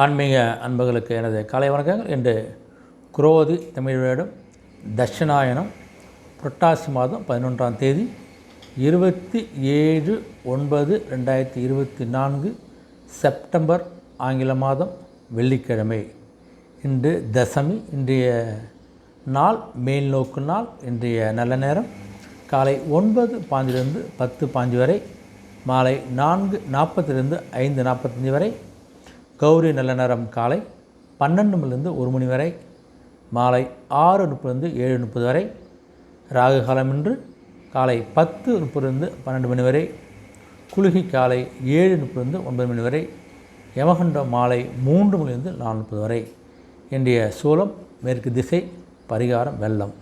ஆன்மீக அன்பர்களுக்கு எனது காலை வணக்கங்கள். இன்று குரோதி தமிழ் வருடம் தட்சிணாயனம் புரட்டாசி மாதம் 11ஆம் தேதி 27/9/2024 செப்டம்பர் ஆங்கில மாதம் வெள்ளிக்கிழமை. இன்று தசமி. இன்றைய நாள் மேல் நோக்கு நாள். இன்றைய நல்ல நேரம் காலை 9:05 10:05 வரை, மாலை 4:40 5:45 வரை. கௌரி நல்ல நேரம் காலை 12 மணிலிருந்து 1 மணி வரை, மாலை 6:30 7:30 வரை. ராகு காலம் இன்று காலை 10:30 12 மணி வரை, குளிகை காலை 7:30 9 மணி வரை, யமகண்டம் மாலை 3 மணிலிருந்து 4:30 வரை. இன்றைய சூலம் மேற்கு திசை, பரிகாரம் வெள்ளம்.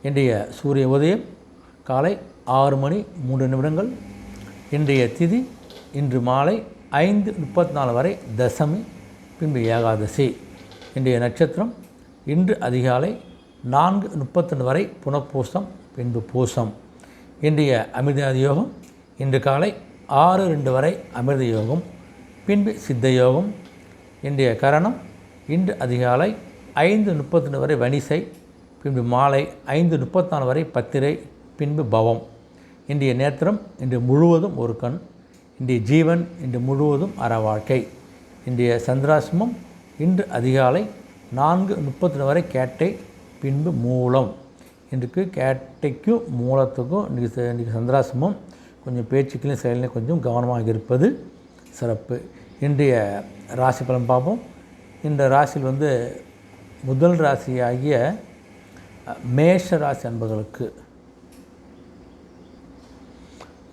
இன்றைய சூரிய உதயம் காலை 6 மணி 3 நிமிடங்கள். இன்றைய திதி இன்று மாலை 5:34 வரை தசமி, பின்பு ஏகாதசி. இன்றைய நட்சத்திரம் இன்று அதிகாலை 4:32 வரை புனப்பூசம், பின்பு பூசம். இன்றைய அமிர்த யோகம் இன்று காலை 6:02 வரை அமிர்த யோகம், பின்பு சித்த யோகம். இன்றைய கரணம் இன்று அதிகாலை 5:32 வரை வணிசை, பின்பு மாலை 5:34 வரை பத்திரை, பின்பு பவம். இன்றைய நேத்திரம் இன்று முழுவதும் ஒரு கண். இன்றைய ஜீவன் இன்று முழுவதும் அற வாழ்க்கை. இன்றைய சந்திராசிரமம் இன்று அதிகாலை 4:32 வரை கேட்டை, பின்பு மூலம். இன்றைக்கு கேட்டைக்கும் மூலத்துக்கும் இன்றைக்கி சந்திராசிரமம். கொஞ்சம் பேச்சுக்களையும் செயலையும் கொஞ்சம் கவனமாக இருப்பது சிறப்பு. இன்றைய ராசி பலன் பார்ப்போம். இந்த ராசியில் முதல் ராசியாகிய மேஷ ராசி அன்பர்களுக்கு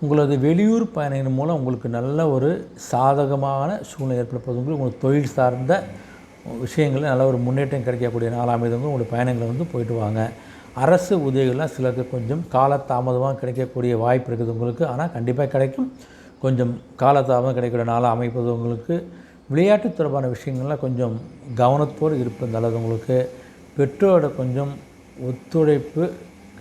உங்களது வெளியூர் பயணங்கள் மூலம் உங்களுக்கு நல்ல ஒரு சாதகமான சூழ்நிலை ஏற்படுத்துவதும், உங்களுக்கு தொழில் சார்ந்த விஷயங்களில் நல்ல ஒரு முன்னேற்றம் கிடைக்கக்கூடிய நாளாக அமைதுங்க. உங்களுடைய பயணங்களை போயிட்டு வாங்க. அரசு உதவிகள்லாம் சிலருக்கு கொஞ்சம் காலதாமதமாக கிடைக்கக்கூடிய வாய்ப்பு இருக்குது உங்களுக்கு. ஆனால் கண்டிப்பாக கிடைக்கும். கொஞ்சம் காலதாமதம் கிடைக்கக்கூடிய நாளாக அமைப்பது உங்களுக்கு. விளையாட்டு தொடர்பான விஷயங்கள்லாம் கொஞ்சம் கவனத்தோடு இருப்பது நல்லது உங்களுக்கு. பெற்றோரோட கொஞ்சம் ஒத்துழைப்பு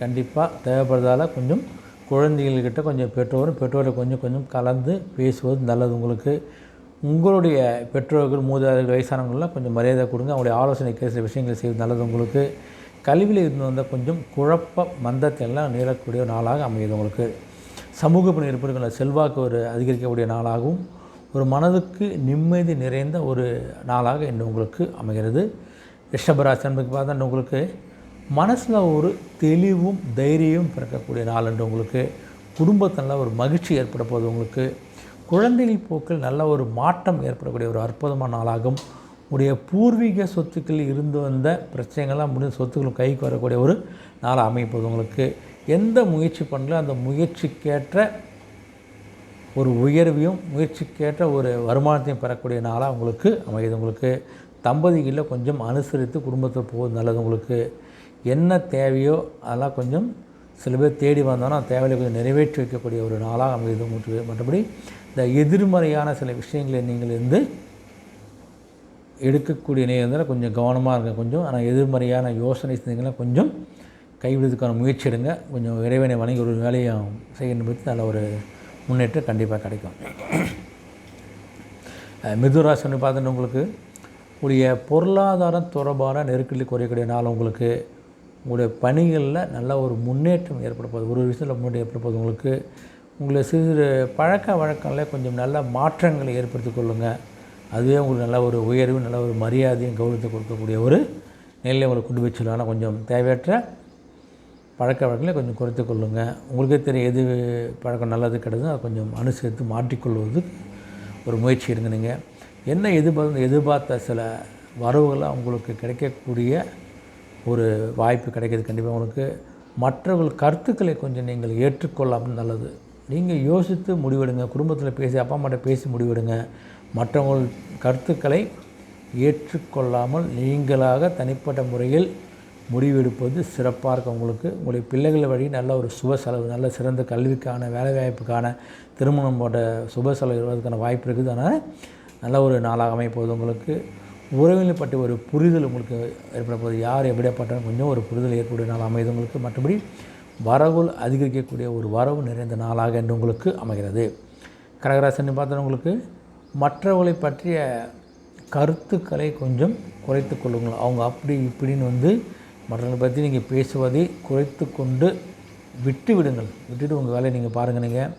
கண்டிப்பாக தேவைப்படுறதால கொஞ்சம் குழந்தைகள்கிட்ட கொஞ்சம் பெற்றோரை கொஞ்சம் கலந்து பேசுவது நல்லது உங்களுக்கு. உங்களுடைய பெற்றோர்கள், மூதாதைகள், வயசானவங்களாம் கொஞ்சம் மரியாதை கொடுங்க. அவங்களுடைய ஆலோசனை கேட்குற விஷயங்களை செய்வது நல்லது உங்களுக்கு. கல்வியில் இருந்து வந்த கொஞ்சம் குழப்ப மந்தத்தையெல்லாம் நீளக்கூடிய நாளாக அமையுது உங்களுக்கு. சமூக பணி இருப்பவர்களை செல்வாக்கு ஒரு அதிகரிக்கக்கூடிய நாளாகவும், ஒரு மனதுக்கு நிம்மதி நிறைந்த ஒரு நாளாக இன்று உங்களுக்கு அமைகிறது. ரிஷபராசி என்பதுக்கு பார்த்தா உங்களுக்கு மனசில் ஒரு தெளிவும் தைரியமும் பிறக்கக்கூடிய நாள் என்று உங்களுக்கு. குடும்பத்தில் ஒரு மகிழ்ச்சி ஏற்பட போது உங்களுக்கு. குழந்தைகள் போக்கில் நல்ல ஒரு மாற்றம் ஏற்படக்கூடிய ஒரு அற்புதமான நாளாகும். உடைய பூர்வீக சொத்துக்கள் இருந்து வந்த பிரச்சனைகள்லாம் முடிந்த சொத்துக்கள் கைக்கு வரக்கூடிய ஒரு நாளாக அமைப்பது உங்களுக்கு. எந்த முயற்சி பண்ணல அந்த முயற்சிக்கேற்ற ஒரு உயர்வையும் முயற்சிக்கேற்ற ஒரு வருமானத்தையும் பெறக்கூடிய நாளாக உங்களுக்கு அமையுது உங்களுக்கு. தம்பதிகளில் கொஞ்சம் அனுசரித்து குடும்பத்தில் போவது நல்லது உங்களுக்கு. என்ன தேவையோ அதெல்லாம் கொஞ்சம் சில பேர் தேடி வந்தோன்னா தேவையை கொஞ்சம் நிறைவேற்றி வைக்கக்கூடிய ஒரு நாளாக அமைது உங்களுக்கு. மற்றபடி இந்த எதிர்மறையான சில விஷயங்களை நீங்கள் எடுக்கக்கூடிய நேரத்தில் கொஞ்சம் கவனமாக இருங்க கொஞ்சம். ஆனால் எதிர்மறையான யோசனை செஞ்சீங்கன்னா கொஞ்சம் கைவிடுறதுக்கான முயற்சி எடுங்க. கொஞ்சம் இறைவனை வணங்கி ஒரு வேலையை செய்யணும் பற்றி நல்ல ஒரு முன்னேற்றம் கண்டிப்பாக கிடைக்கும். மிதுராசின்னு பார்த்துட்டு உங்களுக்கு உடைய பொருளாதாரம் தொடர்பான நெருக்கடி குறையக்கூடிய நாள் உங்களுக்கு. உங்களுடைய பணிகளில் நல்ல ஒரு முன்னேற்றம் ஏற்பட போகுது. ஒரு விஷயத்தில் முன்னேற்றம் ஏற்பட போகுது உங்களுக்கு. உங்களை சிறு பழக்க வழக்கங்களில் கொஞ்சம் நல்ல மாற்றங்களை ஏற்படுத்தி கொள்ளுங்கள். அதுவே உங்களுக்கு நல்ல ஒரு உயர்வு, நல்ல ஒரு மரியாதையும் கௌரவத்தை கொடுக்கக்கூடிய ஒரு நிலையை உங்களை கொண்டு போய் சொல்லலாம். கொஞ்சம் தேவையற்ற பழக்க வழக்கங்களை கொஞ்சம் குறைத்து கொள்ளுங்கள். உங்களுக்கே தெரியும் எது பழக்கம் நல்லது கிடையாது, அதை கொஞ்சம் அனுசரித்து மாற்றிக்கொள்வது ஒரு முயற்சி எடுங்க. நீங்கள் என்ன எதிர்பார்த்த சில வரவுகளாக உங்களுக்கு கிடைக்கக்கூடிய ஒரு வாய்ப்பு கிடைக்கிது கண்டிப்பாக உங்களுக்கு. மற்றவர்கள் கருத்துக்களை கொஞ்சம் நீங்கள் ஏற்றுக்கொள்ளாமல் நல்லது. நீங்கள் யோசித்து முடிவெடுங்க. குடும்பத்தில் பேசி அப்பா அம்மாட்ட பேசி முடிவெடுங்க. மற்றவர்கள் கருத்துக்களை ஏற்றுக்கொள்ளாமல் நீங்களாக தனிப்பட்ட முறையில் முடிவெடுப்பது சிறப்பாக இருக்கும் உங்களுக்கு. உங்களுடைய பிள்ளைகள் வழி நல்ல ஒரு சுப செலவு, நல்ல சிறந்த கல்விக்கான, வேலைவாய்ப்புக்கான, திருமணம் போன்ற சுப செலவு வருவதற்கான வாய்ப்பு இருக்குது. அதனால் நல்ல ஒரு நாளாக அமைப்போது உங்களுக்கு. உறவினை பற்றி ஒரு புரிதல் உங்களுக்கு ஏற்பட போது. யார் எப்படியாப்பட்டாலும் கொஞ்சம் ஒரு புரிதல் ஏற்படைய நாள் அமைது உங்களுக்கு. மற்றபடி வரவுகள் அதிகரிக்கக்கூடிய ஒரு வரவு நிறைந்த நாளாக என்று உங்களுக்கு அமைகிறது. கடகராசின்னு பார்த்தோன்னா உங்களுக்கு மற்றவர்களை பற்றிய கருத்துக்களை கொஞ்சம் குறைத்து கொள்ளுங்கள். அவங்க அப்படி இப்படின்னு வந்து மற்றவங்களை பற்றி நீங்கள் பேசுவதை குறைத்து கொண்டு விட்டுவிடுங்கள். விட்டுட்டு உங்கள் வேலையை நீங்கள் பாருங்கள். நீங்கள்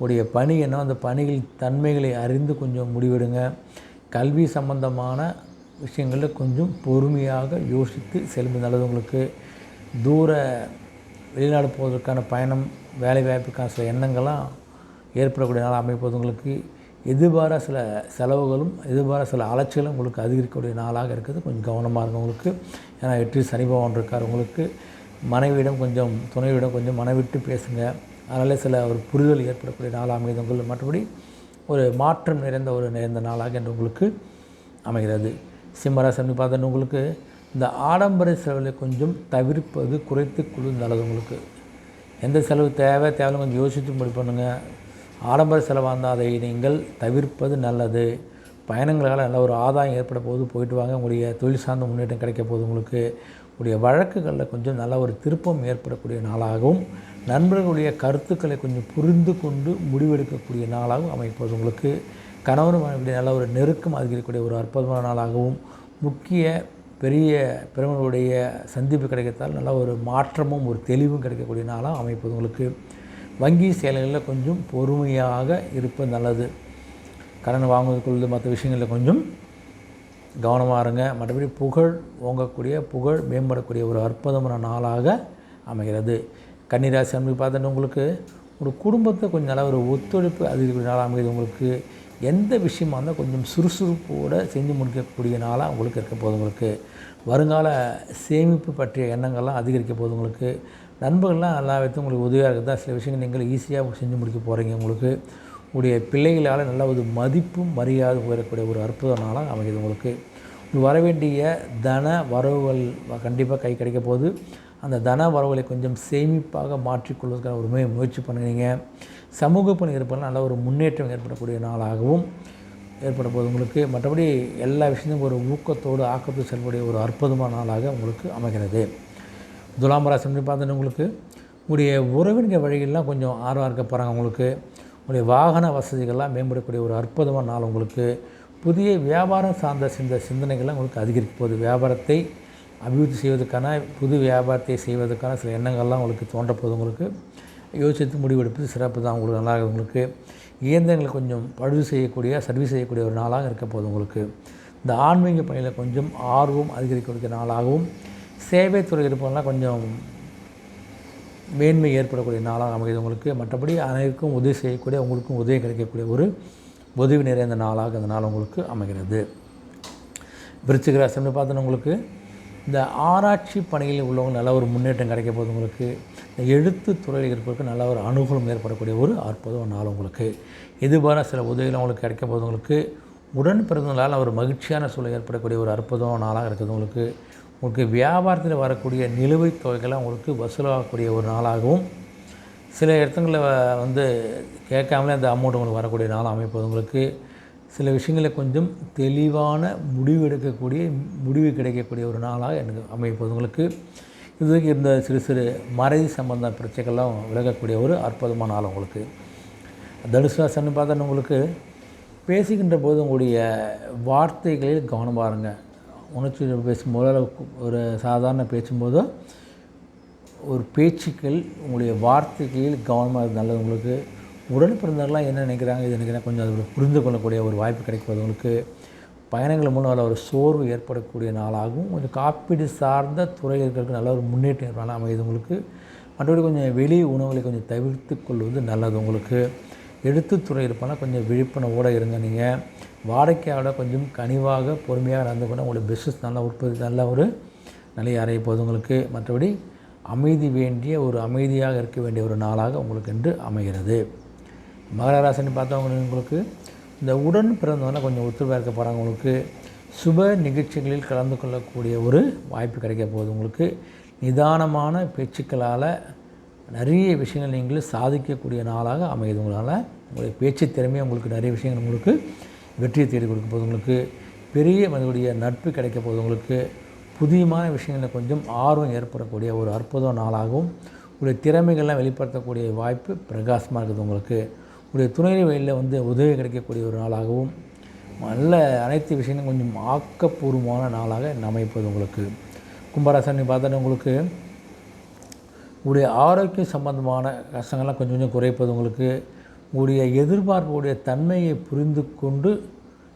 உடைய பணி என்ன, அந்த பணிகளின் தன்மைகளை அறிந்து கொஞ்சம் முடிவெடுங்க. கல்வி சம்பந்தமான விஷயங்களில் கொஞ்சம் பொறுமையாக யோசித்து செல்வது நல்லது. உங்களுக்கு தூர வெளிநாடு போவதற்கான பயணம், வேலைவாய்ப்புக்கான சில எண்ணங்கள்லாம் ஏற்படக்கூடிய நாள் அமைப்பது. உங்களுக்கு எதிர்பாராத சில செலவுகளும் எதிர்பாராத சில அலைச்சலும் உங்களுக்கு அதிகரிக்கக்கூடிய நாளாக இருக்குது. கொஞ்சம் கவனமாக இருக்கும் உங்களுக்கு. ஏன்னா 8 சனி பகவான் இருக்கார். உங்களுக்கு மனைவியிடம் கொஞ்சம் துணைவிடம் கொஞ்சம் மனவிட்டு பேசுங்க. அதனால் சில ஒரு புரிதல் ஏற்படக்கூடிய நாளாக அமைகிறது உங்களுக்கு. மற்றபடி ஒரு மாற்றம் நிறைந்த நாளாக என்று உங்களுக்கு அமைகிறது. சிம்மராசி பார்த்தோன்னு உங்களுக்கு இந்த ஆடம்பர செலவில் கொஞ்சம் தவிர்ப்பது குறைத்து கொள்வது நல்லது. உங்களுக்கு எந்த செலவு தேவையில்லை கொஞ்சம் யோசித்து முடி பண்ணுங்கள். ஆடம்பர செலவாக இருந்தால் அதை நீங்கள் தவிர்ப்பது நல்லது. பயணங்களால் நல்ல ஒரு ஆதாயம் ஏற்பட போது போயிட்டு வாங்க. உங்களுடைய தொழில் சார்ந்த முன்னேற்றம் கிடைக்க போகுது. உங்களுக்கு உடைய வழக்குகளில் கொஞ்சம் நல்ல ஒரு திருப்பம் ஏற்படக்கூடிய நாளாகவும் நண்பர்களுடைய கருத்துக்களை கொஞ்சம் புரிந்து கொண்டு முடிவெடுக்கக்கூடிய நாளாகவும் அமைப்பது. உங்களுக்கு கணவன் மனைவி நல்ல ஒரு நெருக்கம் அதிகரிக்கக்கூடிய ஒரு அற்புதமான நாளாகவும் முக்கிய பெரிய பிரமுகர்களுடைய சந்திப்பு கிடைக்கத்தால் நல்ல ஒரு மாற்றமும் ஒரு தெளிவும் கிடைக்கக்கூடிய நாளாக அமைப்பது. உங்களுக்கு வங்கி செயல்களில் கொஞ்சம் பொறுமையாக இருப்பது நல்லது. கடன் வாங்குவதற்குள்ளது மற்ற விஷயங்களில் கொஞ்சம் கவனமாக இருங்க. மற்றபடி புகழ் ஓங்கக்கூடிய புகழ் மேம்படக்கூடிய ஒரு அற்புதமான நாளாக அமைகிறது. கன்னிராசி அமைப்பு பார்த்தோன்னா உங்களுக்கு ஒரு குடும்பத்தை கொஞ்சம் நல்லா ஒரு ஒத்துழைப்பு அதிகரிக்கக்கூடிய நாளாக அமைகிறது. உங்களுக்கு எந்த விஷயமாக இருந்தால் கொஞ்சம் சுறுசுறுப்போடு செஞ்சு முடிக்கக்கூடிய நாளாக உங்களுக்கு இருக்க போகுது. உங்களுக்கு வருங்கால சேமிப்பு பற்றிய எண்ணங்கள்லாம் அதிகரிக்க போகுது. உங்களுக்கு நண்பர்கள்லாம் நல்லா வைத்து உங்களுக்கு உதவியாக இருக்குது தான். சில விஷயங்கள் நீங்கள் ஈஸியாக செஞ்சு முடிக்க போகிறீங்க. உங்களுக்கு உடைய பிள்ளைகளால் நல்ல ஒரு மதிப்பும் மரியாதை உயரக்கூடிய ஒரு அற்புத நாளாக அமைகிறது. உங்களுக்கு வர வேண்டிய தன வரவுகள் கண்டிப்பாக கை கிடைக்க போகுது. அந்த தன வரவுகளை கொஞ்சம் சேமிப்பாக மாற்றிக்கொள்வதற்கான ஒரு முயற்சி பண்ணுறீங்க. சமூக பணி இருப்பதால் நல்ல ஒரு முன்னேற்றம் ஏற்படக்கூடிய நாளாகவும் ஏற்பட போகுது. உங்களுக்கு மற்றபடி எல்லா விஷயத்தையும் ஒரு ஊக்கத்தோடு ஆக்கத்தோடு செல்லக்கூடிய ஒரு அற்புதமான நாளாக உங்களுக்கு அமைகிறது. துலாம் ராசி பார்த்தோன்னா உங்களுக்கு உங்களுடைய உறவினர் வழிகள்லாம் கொஞ்சம் ஆர்வம் இருக்க போகிறாங்க. உங்களுக்கு உங்களுடைய வாகன வசதிகள்லாம் மேம்படக்கூடிய ஒரு அற்புதமான நாள். உங்களுக்கு புதிய வியாபாரம் சார்ந்த சிந்தனைகள்லாம் உங்களுக்கு அதிகரிக்க போகுது. வியாபாரத்தை அபிவிருத்தி செய்வதற்கான புது வியாபாரத்தை செய்வதற்கான சில எண்ணங்கள்லாம் உங்களுக்கு தோன்றப்போகுது. உங்களுக்கு யோசித்து முடிவெடுப்பது சிறப்பு தான். உங்களுக்கு நல்லா இருக்குது. உங்களுக்கு இயந்திரங்களை கொஞ்சம் பழுது செய்யக்கூடிய சர்வீஸ் செய்யக்கூடிய ஒரு நாளாக இருக்க போகுது. உங்களுக்கு இந்த ஆன்மீக பணியில் கொஞ்சம் ஆர்வம் அதிகரிக்கக்கூடிய நாளாகவும் சேவை துறை இருப்பதெல்லாம் கொஞ்சம் மேன்மை ஏற்படக்கூடிய நாளாக அமைகிறது. உங்களுக்கு மற்றபடி அனைவருக்கும் உதவி செய்யக்கூடிய உங்களுக்கும் உதவி கிடைக்கக்கூடிய ஒரு உதவி நிறைந்த நாளாக அந்த நாள் உங்களுக்கு அமைகிறது. விருச்சிக ராசி பார்த்தோன்னா உங்களுக்கு இந்த ஆராய்ச்சி பணிகளில் உள்ளவங்க நல்ல ஒரு முன்னேற்றம் கிடைக்க போகுது. உங்களுக்கு இந்த எழுத்து துறையில் இருப்பதற்கு நல்ல ஒரு அனுகூலம் ஏற்படக்கூடிய ஒரு அற்புதமான நாள். உங்களுக்கு எதிர்பாராத சில உதவிகள் உங்களுக்கு கிடைக்க போகுது. உங்களுக்கு உடன் பிறந்தவங்களால் ஒரு மகிழ்ச்சியான சூழல் ஏற்படக்கூடிய ஒரு அற்புதமான நாளாக இருக்குது. உங்களுக்கு வியாபாரத்தில் வரக்கூடிய நிலுவைத் தொகைகளை உங்களுக்கு வசூலாகக்கூடிய ஒரு நாளாகவும் சில இடத்துங்களில் வந்து கேட்காமலே அந்த அமௌண்ட் உங்களுக்கு வரக்கூடிய நாளாக அமைப்பது. உங்களுக்கு சில விஷயங்களை கொஞ்சம் தெளிவான முடிவு கிடைக்கக்கூடிய ஒரு நாளாக எனக்கு அமைப்பது. உங்களுக்கு இதுக்கு இருந்த சிறு மறைதி சம்பந்த பிரச்சனைகள்லாம் விலகக்கூடிய ஒரு அற்புதமான நாள். உங்களுக்கு தனுசு ராசின்னு பார்த்தா உங்களுக்கு பேசுகின்ற போது உங்களுடைய வார்த்தைகளில் கவனமாக இருங்க. உணர்ச்சி பேசும்போது ஒரு சாதாரண பேசும்போதோ ஒரு பேச்சுக்கள் உங்களுடைய வார்த்தைகளில் கவனமாக இருக்குது நல்லது. உங்களுக்கு உடன் பிறந்தவர்களாம் என்ன நினைக்கிறாங்க இது நினைக்கிறேன் கொஞ்சம் அதை புரிந்து கொள்ளக்கூடிய ஒரு வாய்ப்பு கிடைப்பது. உங்களுக்கு பயணங்கள் மூலம் அதில் ஒரு சோர்வு ஏற்படக்கூடிய நாளாகவும் கொஞ்சம் காப்பீடு சார்ந்த துறையில் இருக்கிறதுக்கு நல்ல ஒரு முன்னேற்றம் ஏற்படலாம் அமையுது. உங்களுக்கு மற்றபடி கொஞ்சம் வெளி உணவுகளை கொஞ்சம் தவிர்த்து கொள்வது நல்லது. உங்களுக்கு எழுத்துத்துறை இருப்பாங்கன்னா கொஞ்சம் விழிப்புணர்வோடு இருங்க. நீங்கள் வாடிக்கையாளோட கொஞ்சம் கனிவாக பொறுமையாக நடந்து கொண்டு உங்களுடைய பிஸ்னஸ் நல்லா உற்பத்தி நல்ல ஒரு நிலையை அடைய போகுது. உங்களுக்கு மற்றபடி அமைதியாக இருக்க வேண்டிய ஒரு நாளாக உங்களுக்கு என்று அமைகிறது. மகர ராசின்னு பார்த்தவங்க உங்களுக்கு இந்த உடன் பிறந்தவங்க கொஞ்சம் ஒத்துழைப்பாக இருக்க போகிறாங்க. உங்களுக்கு சுப நிகழ்ச்சிகளில் கலந்து கொள்ளக்கூடிய ஒரு வாய்ப்பு கிடைக்க போகுது. உங்களுக்கு நிதானமான பேச்சுக்களால் நிறைய விஷயங்கள் நீங்கள் சாதிக்கக்கூடிய நாளாக அமையுது. உங்களுடைய பேச்சு திறமையாக உங்களுக்கு நிறைய விஷயங்கள் உங்களுக்கு வெற்றியை தேடி கொடுக்க போகுது. உங்களுக்கு பெரிய மனிதனுடைய நட்பு கிடைக்க போகுது. உங்களுக்கு புதியமான விஷயங்களில் கொஞ்சம் ஆர்வம் ஏற்படக்கூடிய ஒரு அற்புத நாளாகவும் உங்களுடைய திறமைகள்லாம் வெளிப்படுத்தக்கூடிய வாய்ப்பு பிரகாசமாக இருக்குது. உங்களுடைய துணை வழியில் உதவி கிடைக்கக்கூடிய ஒரு நாளாகவும் நல்ல அனைத்து விஷயங்களும் கொஞ்சம் ஆக்கப்பூர்வமான நாளாக அமைப்பது உங்களுக்கு. கும்பராசனை பார்த்தோன்னா உங்களுக்கு உங்களுடைய ஆரோக்கியம் சம்பந்தமான கஷ்டங்கள்லாம் கொஞ்சம் கொஞ்சம் குறைப்பது உங்களுக்கு. உங்களுடைய எதிர்பார்ப்புடைய தன்மையை புரிந்து கொண்டு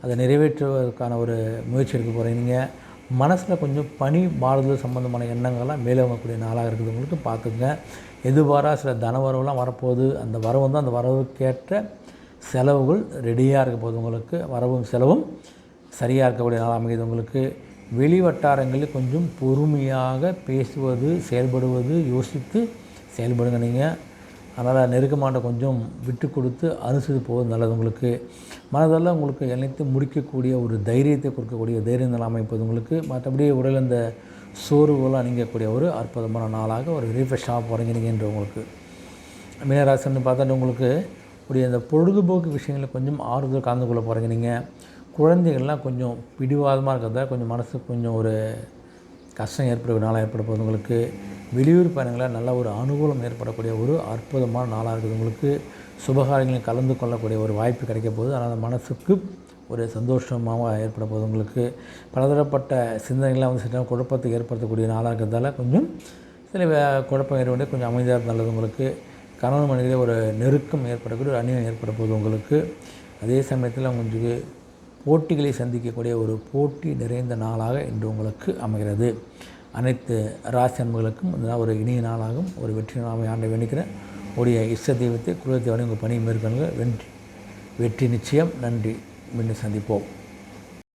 அதை நிறைவேற்றுவதற்கான ஒரு முயற்சி எடுக்க போகிறீங்க. மனசில் கொஞ்சம் பனி மாறுதல் சம்பந்தமான எண்ணங்கள்லாம் மேலோங்கக்கூடிய நாளாக இருக்குது உங்களுக்கு. பார்த்துங்க, எதிர்பாராத சில தனவரவுலாம் வரப்போகுது. அந்த வரவு வந்து அந்த வரவுக்கேற்ற செலவுகள் ரெடியாக இருக்க போகுது உங்களுக்கு. வரவும் செலவும் சரியாக இருக்கக்கூடிய நாளாக அமைகிறது உங்களுக்கு. வெளி வட்டாரங்களில் கொஞ்சம் பொறுமையாக பேசுவது, செயல்படுவது, யோசித்து செயல்படுங்க நீங்கள். அதனால் நெருக்கமாட்ட கொஞ்சம் விட்டு கொடுத்து அனுசரித்து போவது நல்லது உங்களுக்கு. மனதெல்லாம் உங்களுக்கு அனைத்து முடிக்கக்கூடிய ஒரு தைரியத்தை கொடுக்கக்கூடிய தைரியம் நிலை அமைப்பது உங்களுக்கு. மற்றபடி உடல் இந்த சோர்வுகளாக நீங்கக்கூடிய ஒரு அற்புதமான நாளாக ஒரு ரீஃப்ரெஷ்ஷாக போகிறீங்க நீங்கள் உங்களுக்கு. மீனராசின்னு பார்த்தா உங்களுக்கு உடைய இந்த பொழுதுபோக்கு விஷயங்களில் கொஞ்சம் ஆறுதல் கலந்து கொள்ள போகிறீங்க நீங்கள். குழந்தைகள்லாம் கொஞ்சம் பிடிவாதமாக இருக்கிறதா கொஞ்சம் மனசுக்கு கொஞ்சம் ஒரு கஷ்டம் ஏற்படக்கூடிய நாளாக ஏற்பட போகுது உங்களுக்கு. வெளியூர் பயணங்களில் நல்ல ஒரு அனுகூலம் ஏற்படக்கூடிய ஒரு அற்புதமான நாளாக இருக்குது உங்களுக்கு. சுபகாரியங்களில் கலந்து கொள்ளக்கூடிய ஒரு வாய்ப்பு கிடைக்க போகுது. அதனால் மனசுக்கு ஒரு சந்தோஷமாக ஏற்பட போகுது உங்களுக்கு. பலதரப்பட்ட சிந்தனைகள்லாம் வந்து சில குழப்பத்தை ஏற்படுத்தக்கூடிய நாளாக இருக்கிறதால கொஞ்சம் சில குழப்பம் ஏற்பட கொஞ்சம் அமைதியாக நல்லது உங்களுக்கு. கணவன் மனைவியிலே ஒரு நெருக்கம் ஏற்படக்கூடிய ஒரு அந்நியம் ஏற்பட போகுது உங்களுக்கு. அதே சமயத்தில் உங்களுக்கு போட்டிகளை சந்திக்கக்கூடிய ஒரு போட்டி நிறைந்த நாளாக இன்று உங்களுக்கு அமைகிறது. அனைத்து ராசி அன்பர்களுக்கும் இந்த ஒரு இனிய நாளாகவும் ஒரு வெற்றி நாளாக ஆண்டை வேண்டிக்கிறேன். உடைய இஷ்ட தெய்வத்தை குலதெய்வத்தை உங்கள் பணி மேற்கொள்ளுங்கள். வெற்றி நிச்சயம். நன்றி. மீண்டும் சந்திப்போம்.